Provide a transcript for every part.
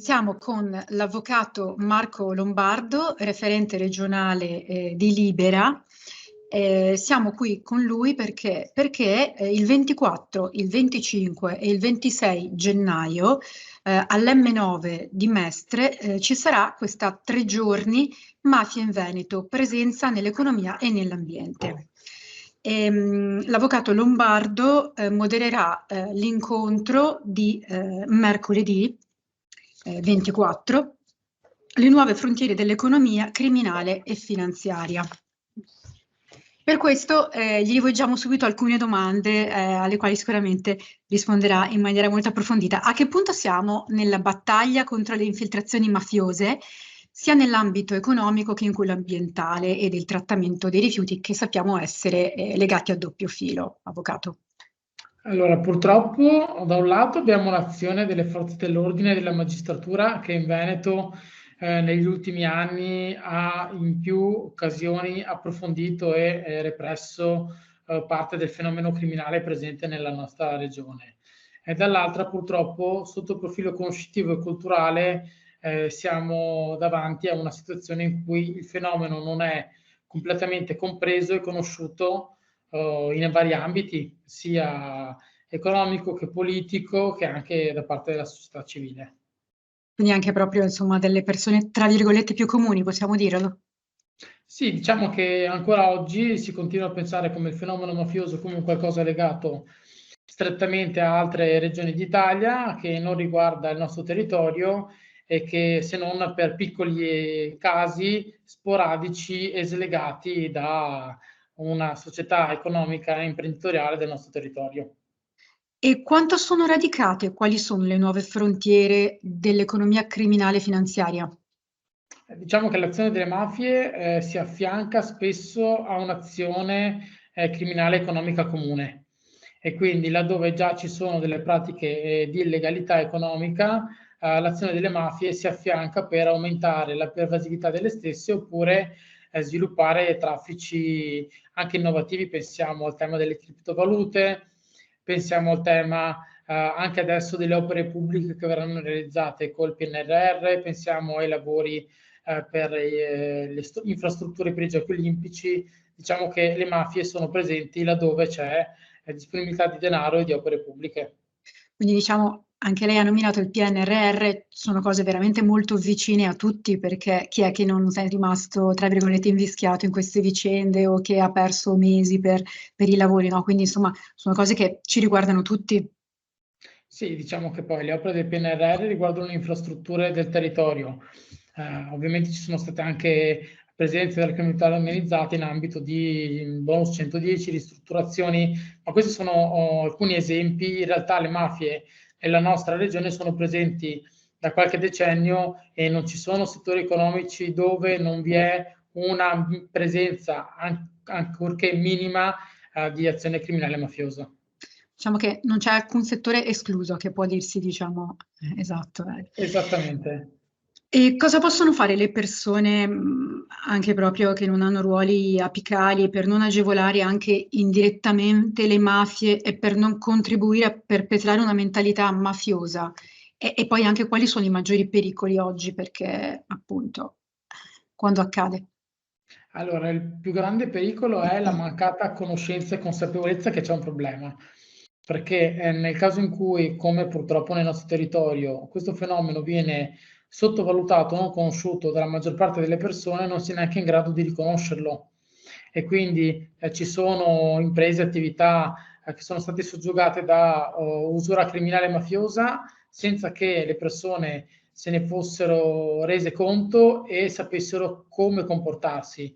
Siamo con l'avvocato Marco Lombardo, referente regionale di Libera. Siamo qui con lui perché il 24, il 25 e il 26 gennaio all'M9 di Mestre ci sarà questa 3 giorni Mafia in Veneto, presenza nell'economia e nell'ambiente. L'avvocato Lombardo modererà l'incontro di mercoledì 24, le nuove frontiere dell'economia criminale e finanziaria. Per questo gli rivolgiamo subito alcune domande alle quali sicuramente risponderà in maniera molto approfondita. A che punto siamo nella battaglia contro le infiltrazioni mafiose, sia nell'ambito economico che in quello ambientale e del trattamento dei rifiuti, che sappiamo essere legati a doppio filo, avvocato? Allora, purtroppo da un lato abbiamo l'azione delle forze dell'ordine e della magistratura che in Veneto negli ultimi anni ha in più occasioni approfondito e represso parte del fenomeno criminale presente nella nostra regione. E dall'altra purtroppo sotto il profilo conoscitivo e culturale siamo davanti a una situazione in cui il fenomeno non è completamente compreso e conosciuto in vari ambiti, sia economico che politico, che anche da parte della società civile. Quindi anche proprio, insomma, delle persone, tra virgolette, più comuni, possiamo dirlo? Sì, diciamo che ancora oggi si continua a pensare come il fenomeno mafioso come un qualcosa legato strettamente a altre regioni d'Italia, che non riguarda il nostro territorio e che, se non per piccoli casi sporadici e slegati da una società economica e imprenditoriale del nostro territorio. E quanto sono radicate? Quali sono le nuove frontiere dell'economia criminale finanziaria? Diciamo che l'azione delle mafie si affianca spesso a un'azione criminale economica comune, e quindi laddove già ci sono delle pratiche di illegalità economica, l'azione delle mafie si affianca per aumentare la pervasività delle stesse, oppure sviluppare traffici anche innovativi. Pensiamo al tema delle criptovalute, pensiamo al tema anche adesso delle opere pubbliche che verranno realizzate col PNRR, pensiamo ai lavori per le infrastrutture per i giochi olimpici. Diciamo che le mafie sono presenti laddove c'è disponibilità di denaro e di opere pubbliche. Quindi diciamo, anche lei ha nominato il PNRR, sono cose veramente molto vicine a tutti, perché chi è che non è rimasto, tra virgolette, invischiato in queste vicende o che ha perso mesi per i lavori, no? Quindi insomma, sono cose che ci riguardano tutti. Sì, diciamo che poi le opere del PNRR riguardano le infrastrutture del territorio. Ovviamente ci sono state anche presenze delle comunità organizzate in ambito di bonus 110, ristrutturazioni, ma questi sono alcuni esempi. In realtà le mafie nella nostra regione sono presenti da qualche decennio e non ci sono settori economici dove non vi è una presenza, ancorché minima, di azione criminale mafiosa. Diciamo che non c'è alcun settore escluso che può dirsi, diciamo, esatto. Esattamente. E cosa possono fare le persone, anche proprio che non hanno ruoli apicali, per non agevolare anche indirettamente le mafie e per non contribuire a perpetrare una mentalità mafiosa? E poi anche quali sono i maggiori pericoli oggi, perché appunto, quando accade? Allora, il più grande pericolo è la mancata conoscenza e consapevolezza che c'è un problema, perché nel caso in cui, come purtroppo nel nostro territorio, questo fenomeno viene sottovalutato, non conosciuto dalla maggior parte delle persone, non si è neanche in grado di riconoscerlo. E quindi ci sono imprese, attività che sono state soggiogate da usura criminale mafiosa senza che le persone se ne fossero rese conto e sapessero come comportarsi.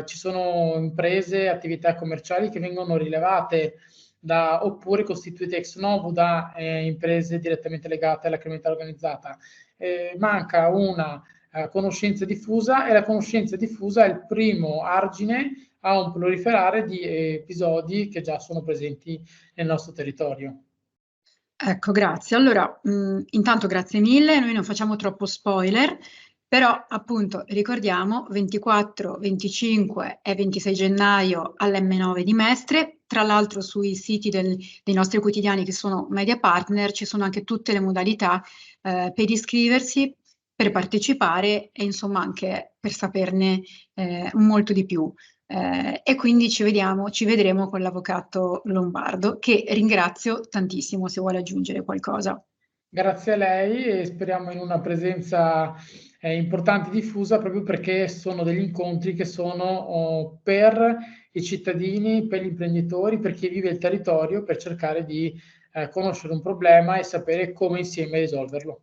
Ci sono imprese, attività commerciali che vengono rilevate oppure costituite ex novo da imprese direttamente legate alla criminalità organizzata. Manca una conoscenza diffusa, e la conoscenza diffusa è il primo argine a un proliferare di episodi che già sono presenti nel nostro territorio. Ecco, grazie. Allora, intanto grazie mille, noi non facciamo troppo spoiler, Però appunto ricordiamo 24, 25 e 26 gennaio all'M9 di Mestre. Tra l'altro sui siti dei nostri quotidiani che sono Media Partner ci sono anche tutte le modalità per iscriversi, per partecipare e insomma anche per saperne molto di più. E quindi ci vedremo con l'avvocato Lombardo, che ringrazio tantissimo se vuole aggiungere qualcosa. Grazie a lei e speriamo in una presenza importante e diffusa proprio perché sono degli incontri che sono per i cittadini, per gli imprenditori, per chi vive il territorio, per cercare di conoscere un problema e sapere come insieme risolverlo.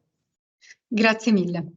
Grazie mille.